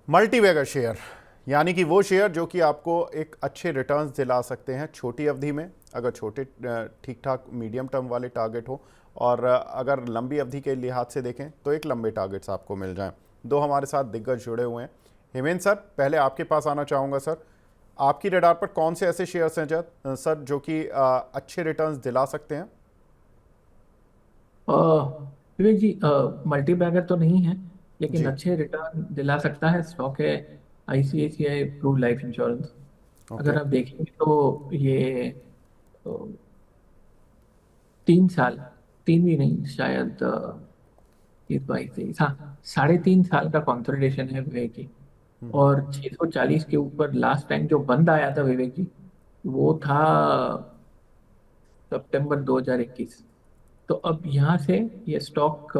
Multi bagger share यानी कि वो शेयर जो कि आपको एक अच्छे रिटर्न्स दिला सकते हैं छोटी अवधि में, अगर छोटे ठीक ठाक मीडियम टर्म वाले टारगेट हो, और अगर लंबी अवधि के लिहाज से देखें तो एक लंबे टारगेट्स आपको मिल जाएं। दो हमारे साथ दिग्गज जुड़े हुए हैं। हेमेंद्र सर, पहले आपके पास आना चाहूँगा सर, आपकी रडार पर कौन से ऐसे शेयर्स हैं सर जो कि अच्छे रिटर्न्स दिला सकते हैं? अ, विवेक जी, मल्टी बैगर तो नहीं है, लेकिन जी। अच्छे रिटर्न दिला सकता है स्टॉक है ICICI Pru Life Insurance. Okay. अगर आप देखेंगे तो ये अ, 3 साल, तीन भी नहीं शायद, 22 23, हाँ 3.5 साल का कंसोलिडेशन है विवेक जी। और 640 के ऊपर लास्ट टाइम जो बंद आया था विवेक जी, वो था सितंबर 2021। तो अब यहाँ से ये स्टॉक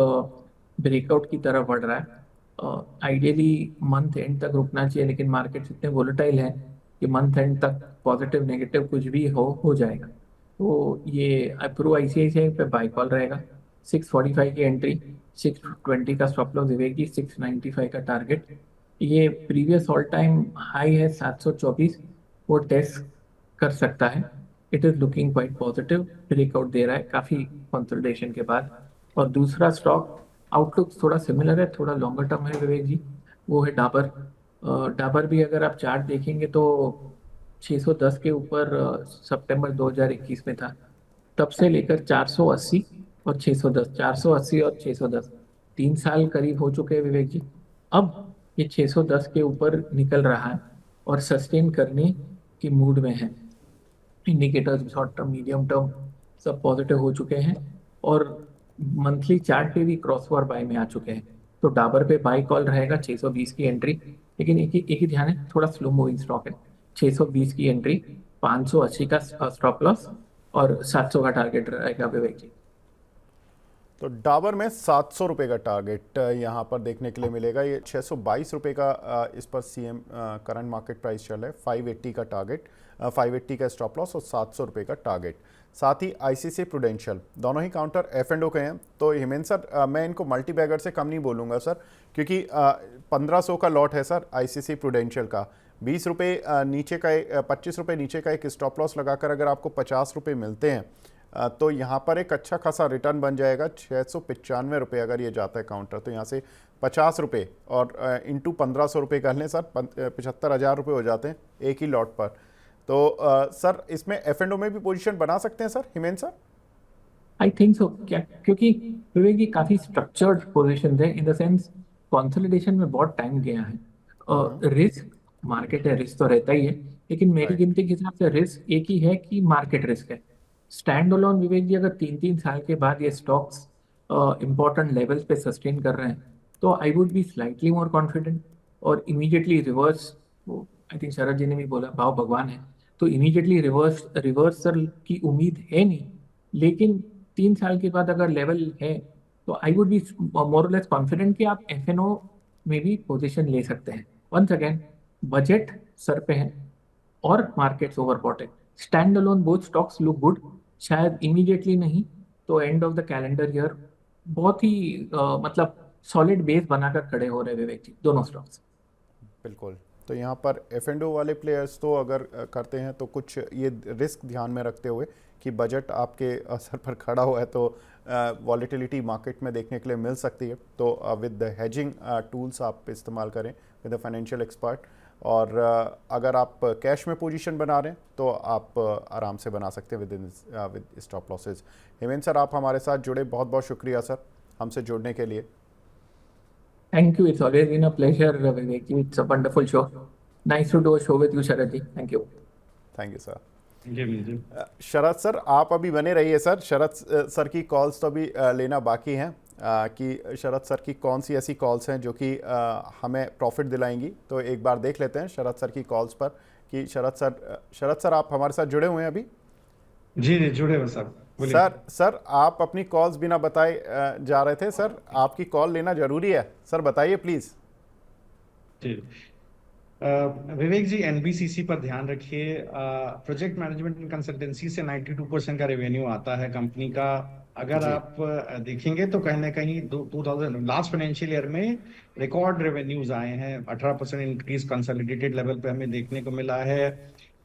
ब्रेकआउट की तरफ बढ़ रहा है। आइडियली मंथ एंड तक रुकना चाहिए, लेकिन मार्केट्स इतने वोलेटाइल हैं कि मंथ एंड तक पॉजिटिव नेगेटिव कुछ भी हो जाएगा। तो ये अप्रूव आईसीआईसीआई पे बाई कॉल रहेगा। 645 की एंट्री, 620 का स्टॉप लॉस विवेक, 695 का टारगेट। ये प्रीवियस ऑल टाइम हाई है 724, वो टेस्ट कर सकता है। It is looking quite positive, breakout दे रहा है काफी कंसोलिडेशन के बाद। और दूसरा स्टॉक आउटलुक थोड़ा सिमिलर है, थोड़ा लॉन्गर टर्म है विवेक जी, वो है डाबर। डाबर भी अगर आप चार्ट देखेंगे तो 610 के ऊपर सितंबर 2021 में था। तब से लेकर 480 और 610, 480 और 610, 3 साल करीब हो चुके हैं विवेक जी। अब ये 610 के ऊपर निकल रहा है और सस्टेन करने की मूड में है। Indicators short term medium term सब पॉजिटिव हो चुके हैं, और मंथली चार्ट पे भी क्रॉस ओवर बाय में आ चुके हैं। तो डाबर पे बाय कॉल रहेगा, 620 की एंट्री। लेकिन एक ही ध्यान है, थोड़ा स्लो मूविंग स्टॉक है। 620 की एंट्री, 580 का स्टॉप लॉस, और 700 का टारगेट रहेगा विवेक जी। तो डाबर में 700 रुपये का टारगेट यहाँ पर देखने के लिए मिलेगा। ये 622 रुपये का इस पर सीएम करंट मार्केट प्राइस चल रहा है। 580 का टारगेट, 580 का स्टॉप लॉस और 700 रुपये का टारगेट। साथ ही आईसीसी प्रूडेंशियल दोनों ही काउंटर एफ एंड ओ के हैं। तो हेमेंद्र सर, मैं इनको मल्टी बैगर से कम नहीं बोलूँगा सर, क्योंकि 1500 का लॉट है सर आईसीसी प्रूडेंशियल का। 20 रुपये नीचे का, 25 रुपये नीचे का एक स्टॉप लॉस लगाकर अगर आपको 50 रुपये मिलते हैं, तो यहाँ पर एक अच्छा खासा रिटर्न बन जाएगा। 695 रुपये अगर ये जाता है काउंटर, तो यहाँ से 50 रुपये और इंटू 1500 रुपये कर लें सर, 75,000 रुपये हो जाते हैं एक ही लॉट पर। तो सर, इसमें एफ एंड ओ में भी पोजीशन बना सकते हैं सर, हिमेन सर? आई थिंक सो क्या, क्योंकि विवेक जी काफी स्ट्रक्चर्ड पोजीशन है, इन द सेंस कंसोलिडेशन में बहुत टाइम गया है। रिस्क, मार्केट है, रिस्क तो रहता ही है, लेकिन मेरी राइट। गिनती के हिसाब से रिस्क एक ही है कि मार्केट रिस्क है। स्टैंड अलोन विवेक जी, अगर 3 3 साल के बाद ये स्टॉक्स इंपॉर्टेंट लेवल्स पे सस्टेन कर रहे हैं, तो I would be slightly more confident. और इमीडिएटली रिवर्स, आई थिंक शरद जी ने भी बोला भाव भगवान है, तो इमीडिएटली रिवर्सल की उम्मीद है नहीं। लेकिन 3 साल के बाद अगर लेवल है, तो I would be more less confident कि आप एफएनओ में भी पोजीशन ले सकते हैं। वंस अगेन, बजट सर पे है और मार्केट्स ओवरबॉट है। Stand alone both stocks look good, शायद इमीडिएटली नहीं तो end of the calendar year बहुत ही मतलब सॉलिड बेस बनाकर खड़े हो रहे हैं विवेक जी, दोनों स्टॉक्स। बिल्कुल। तो यहाँ पर एफ एंड ओ वाले प्लेयर्स तो अगर करते हैं तो कुछ ये रिस्क ध्यान में रखते हुए कि बजट आपके सर पर खड़ा हुआ है, तो वॉलेटिलिटी मार्केट में देखने के लिए मिल सकती है। तो विद द हेजिंग टूल्स आप इस्तेमाल करें विद द फाइनेंशियल एक्सपर्ट। और अगर आप कैश में पोजीशन बना रहे हैं तो आप आराम से बना सकते हैं with stop losses. Hemendra sir, आप हमारे साथ जुड़े, बहुत बहुत शुक्रिया सर हमसे जुड़ने के लिए। Thank you. It's always been a pleasure, Vivek. It's a wonderful show. Nice to do a show with you, Sharad ji. Thank you. Thank you sir. जी जी। शरद सर, आप अभी बने रहिए सर। शरद सर की कॉल्स तो अभी लेना बाकी हैं, कि शरद सर की कौन सी ऐसी कॉल्स हैं जो कि हमें प्रॉफिट दिलाएंगी। तो एक बार देख लेते हैं शरद सर की कॉल्स पर कि शरद सर आप हमारे साथ जुड़े हुए हैं अभी? जी जी, जुड़े हुए साहब, बोलिए। सर आप अपनी कॉल्स बिना बताए जा रहे थे सर, आपकी कॉल लेना ज़रूरी है सर, बताइए please. Ji. Vivek ji, NBCC पर ध्यान रखिए। प्रोजेक्ट मैनेजमेंट एंड कंसल्टेंसी से 92% का रेवेन्यू आता है कंपनी का। अगर जी। आप देखेंगे तो कहीं ना कहीं 2000 लास्ट फाइनेंशियल ईयर में रिकॉर्ड रेवेन्यूज आए हैं, 18% इंक्रीज कंसोलिडेटेड लेवल पे हमें देखने को मिला है।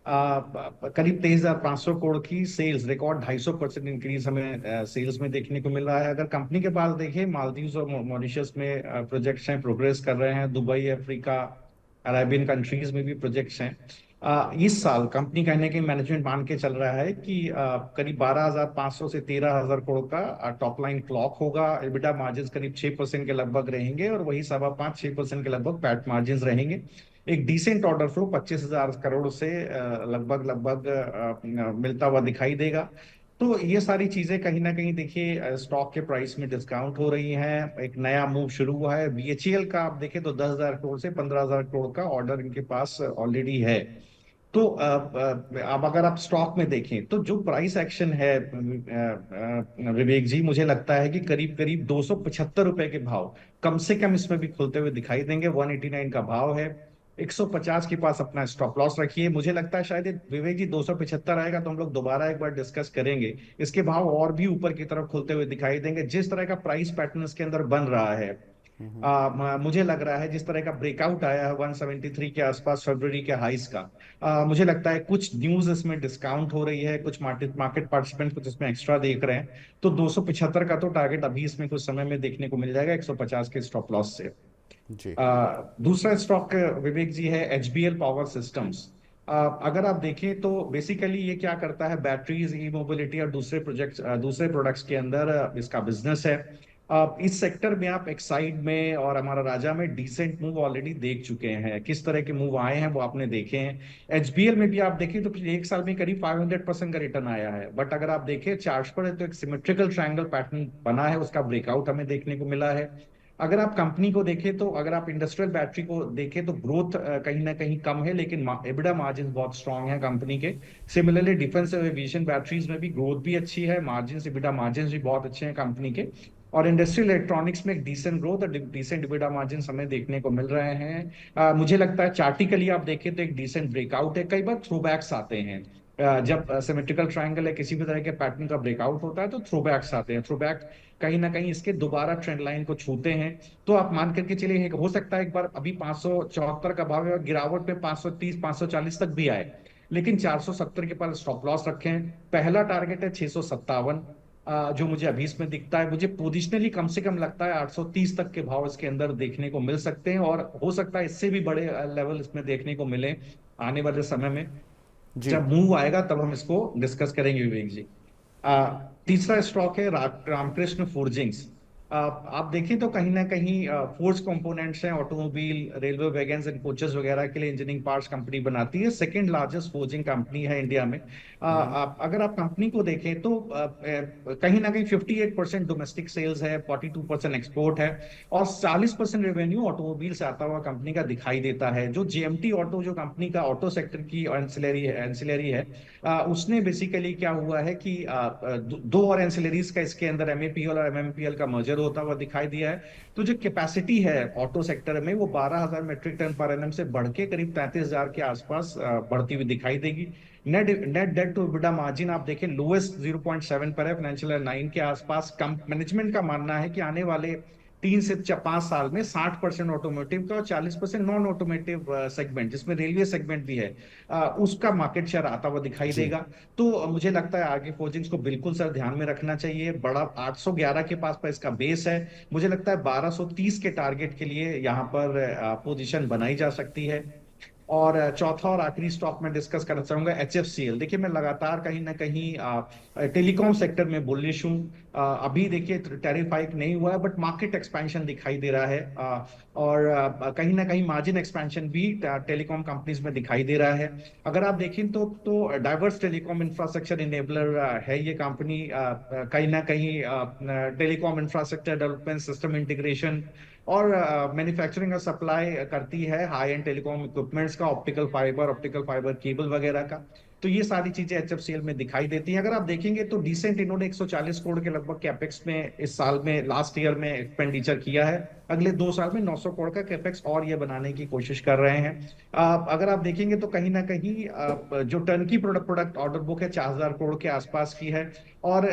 करीब 23,500 करोड़ की सेल्स, रिकॉर्ड 250% इंक्रीज हमें सेल्स में देखने को मिल रहा है। अगर कंपनी के पास देखें, मालदीव्स और मॉरिशस में प्रोजेक्ट्स हैं, प्रोग्रेस कर रहे हैं, दुबई, अफ्रीका, अरेबियन कंट्रीज में भी प्रोजेक्ट्स हैं। इस साल कंपनी कहने की मैनेजमेंट मान के चल रहा है कि करीब 12,500 से 13,000 करोड़ का टॉप लाइन क्लॉक होगा। एबिटा मार्जिन करीब 6% के लगभग रहेंगे और वही 5.25-6% के लगभग पैट मार्जिन रहेंगे। एक डिसेंट ऑर्डर फ्लो 25,000 करोड़ से लगभग लगभग मिलता हुआ दिखाई देगा। तो ये सारी चीजें कहीं ना कहीं देखिए स्टॉक के प्राइस में डिस्काउंट हो रही हैं। एक नया मूव शुरू हुआ है। बीएचईएल का आप देखें तो 10,000 करोड़ से 15,000 करोड़ का ऑर्डर इनके पास ऑलरेडी है। तो अब अगर आप स्टॉक में देखें तो जो प्राइस एक्शन है विवेक जी, मुझे लगता है कि करीब करीब 275 रुपए के भाव कम से कम इसमें भी खुलते हुए दिखाई देंगे। 189 का भाव है। 150 के पास अपना स्टॉप लॉस रखिए। मुझे लगता है शायद विवेक जी 275 आएगा तो हम लोग दोबारा एक बार डिस्कस करेंगे। इसके भाव और भी ऊपर की तरफ खुलते हुए दिखाई देंगे जिस तरह का प्राइस पैटर्न इसके अंदर बन रहा है। मुझे लग रहा है जिस तरह का ब्रेकआउट आया है 173 के आसपास फरवरी के हाइस का, मुझे लगता है कुछ न्यूज इसमें डिस्काउंट हो रही है, कुछ मार्केट मार्केट पार्टिसिपेंट कुछ इसमें एक्स्ट्रा देख रहे हैं। तो 275 का तो टारगेट अभी इसमें कुछ समय में देखने को मिल जाएगा 150 के स्टॉप लॉस से। जी। दूसरा स्टॉक विवेक जी है एचबीएल पावर सिस्टम्स। अगर आप देखें तो बेसिकली ये क्या करता है, बैटरीज, ई मोबिलिटी और दूसरे प्रोडक्ट्स के अंदर इसका बिजनेस है। इस सेक्टर में आप एक्साइड में और हमारा राजा में डिसेंट मूव ऑलरेडी देख चुके हैं। किस तरह के मूव आए हैं वो आपने देखे हैं। एचबीएल में भी आप देखें तो पिछले एक साल में करीब 500% का रिटर्न आया है। बट अगर आप देखें चार्ट पर तो एक सिमेट्रिकल ट्रायंगल पैटर्न बना है, उसका ब्रेकआउट हमें देखने को मिला है। अगर आप कंपनी को देखें तो अगर आप इंडस्ट्रियल बैटरी को देखें तो ग्रोथ कहीं ना कहीं कम है, लेकिन एबिटा मार्जिन बहुत स्ट्रांग है कंपनी के। सिमिलरली डिफेंस और एविएशन बैटरीज में भी ग्रोथ भी अच्छी है, मार्जिन, एबिटा मार्जिन भी बहुत अच्छे हैं कंपनी के। और इंडस्ट्रियल इलेक्ट्रॉनिक्स में एक डिसेंट ग्रोथ और डिसेंट एबिटा मार्जिन हमें देखने को मिल रहे हैं। मुझे लगता है चार्टिकली आप देखें तो एक डिसेंट ब्रेकआउट है। कई बार थ्रोबैक्स आते हैं, जब सिमेट्रिकल ट्रायंगल है किसी भी तरह के पैटर्न का ब्रेकआउट होता है तो थ्रोबैक्स आते हैं। थ्रोबैक कहीं ना कहीं इसके दोबारा ट्रेंड लाइन को छूते हैं। तो आप मान करके चलिए हो सकता है एक बार अभी 574 का भाव है और गिरावट पे 530 540 तक भी आए, लेकिन 470 के पास स्टॉप लॉस रखें। पहला टारगेट है 657, जो मुझे अभी इसमें दिखता है। मुझे पोजिशनली कम से कम लगता है 830 तक के भाव इसके अंदर देखने को मिल सकते हैं और हो सकता है इससे भी बड़े लेवल इसमें देखने को मिले आने वाले समय में। जी। जब मूव आएगा तब हम इसको डिस्कस करेंगे विवेक जी। तीसरा स्टॉक है रामकृष्ण फोर्जिंग्स। आप देखें तो कहीं ना कहीं फोर्ज कंपोनेंट्स हैं, automobile, railway wagons and coaches वगैरह के लिए इंजीनियरिंग पार्ट्स कंपनी बनाती है। सेकंड लार्जेस्ट फोर्जिंग कंपनी है इंडिया में। अगर आप कंपनी को देखें तो कहीं ना कहीं 58% डोमेस्टिक सेल्स है, 42% एक्सपोर्ट है और 40% रेवेन्यू ऑटोमोबाइल से आता हुआ कंपनी का दिखाई देता है। जो जेएमटी ऑटो, जो कंपनी का ऑटो सेक्टर की एंसिलरी है, उसने बेसिकली क्या हुआ है कि दो और एंसिलरीज का इसके अंदर एमएपीएल और एमएमपीएल का मर्जर होता हुआ दिखाई दिया है। तो जो कैपेसिटी है ऑटो सेक्टर में वो 12,000 मेट्रिक टन पर एनएम से बढ़ के करीब 33,000 के आसपास बढ़ती हुई दिखाई देगी। Net net debt to EBITDA margin आप देखें लोएस्ट 0.7 पर है फाइनेंशियल ईयर 9 के आसपास। मैनेजमेंट का मानना है कि आने वाले 3 से 5 साल में 60% ऑटोमोटिव का और 40% नॉन ऑटोमोटिव सेगमेंट, जिसमें रेलवे सेगमेंट भी है, उसका मार्केट शेयर आता हुआ दिखाई जी। देगा। तो मुझे लगता है आगे फोर्जिंग्स को बिल्कुल सर ध्यान में रखना चाहिए। बड़ा 811 के पास पर इसका बेस है। मुझे लगता है 1230 के टारगेट के लिए यहाँ पर पोजीशन बनाई जा सकती है। और चौथा और आखिरी स्टॉक में डिस्कस करना चाहूंगा एचएफसीएल। देखिए मैं लगातार कहीं ना कहीं टेलीकॉम सेक्टर में बुलिश हूं। अभी देखिए टैरिफ हाइक नहीं हुआ है बट मार्केट एक्सपेंशन दिखाई दे रहा है, और कहीं ना कहीं मार्जिन एक्सपेंशन भी टेलीकॉम कंपनीज में दिखाई दे रहा है। अगर आप देखें तो डाइवर्स टेलीकॉम इंफ्रास्ट्रक्चर इनेबलर है ये कंपनी। कहीं ना कहीं telecom infrastructure development, system integration और मैन्युफैक्चरिंग और सप्लाई करती है हाई एंड टेलीकॉम इक्विपमेंट्स का, ऑप्टिकल फाइबर केबल वगैरह का। तो ये सारी चीजें HFCL में दिखाई देती हैं। अगर आप देखेंगे तो डिसेंट इन्होंने 140 करोड़ के लगभग कैपेक्स में इस साल में, लास्ट ईयर में एक्सपेंडिचर किया है। अगले 2 साल में 900 करोड़ का कैपेक्स और ये बनाने की कोशिश कर रहे हैं। अगर आप देखेंगे तो कहीं ना कहीं जो टर्नकी प्रोडक्ट ऑर्डर बुक है 4000 करोड़ के आसपास की है। और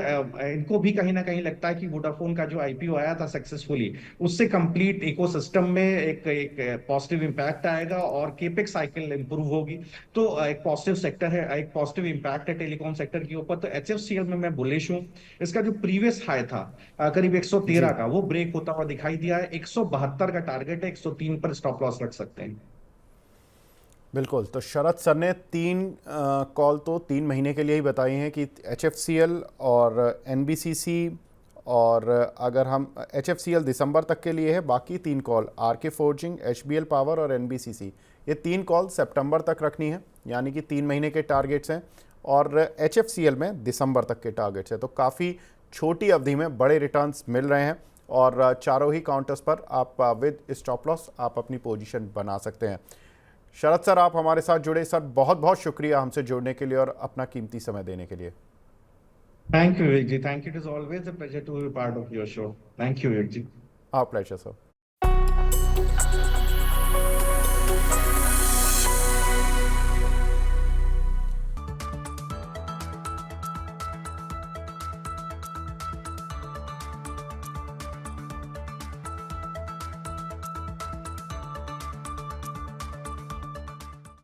इनको भी कहीं ना कहीं लगता है कि वोडाफोन का जो IPO आया था सक्सेसफुली, उससे कंप्लीट इकोसिस्टम में एक एक पॉजिटिव इम्पैक्ट आएगा और केपेक्स साइकिल इंप्रूव होगी। तो एक पॉजिटिव सेक्टर है, एक पॉजिटिव इम्पैक्ट है टेलीकॉम सेक्टर के ऊपर। तो HFCL में मैं बुलिश हूँ। इसका जो प्रीवियस हाई था करीब 113 जी का, वो ब्रेक होता हुआ दिखाई दिया है। 172 का टारगेट है, 103 पर स्टॉप लॉस रख सकते हैं। बिल्कुल। तो शरद सर ने 3 कॉल तो 3 महीने के लिए ही बताई हैं कि HFCL और NBCC, और अगर हम HFCL दिसंबर तक के लिए है, बाकी 3 call RK forging, HBL power और NBCC, ये 3 कॉल सितंबर तक रखनी है, यानी कि 3 महीने के टारगेट्स हैं। और HFCL में दिसंबर तक के टारगेट्स हैं। तो काफ़ी छोटी अवधि में बड़े रिटर्न्स मिल रहे हैं और चारों ही काउंटर्स पर आप विद स्टॉप लॉस आप अपनी पोजीशन बना सकते हैं। शरद सर, आप हमारे साथ जुड़े, सर बहुत बहुत शुक्रिया हमसे जुड़ने के लिए और अपना कीमती समय देने के लिए। Thank you Vivek ji, thank you. It is always a pleasure to be part of your show. Thank you Vivek ji. आप प्लेजर सर।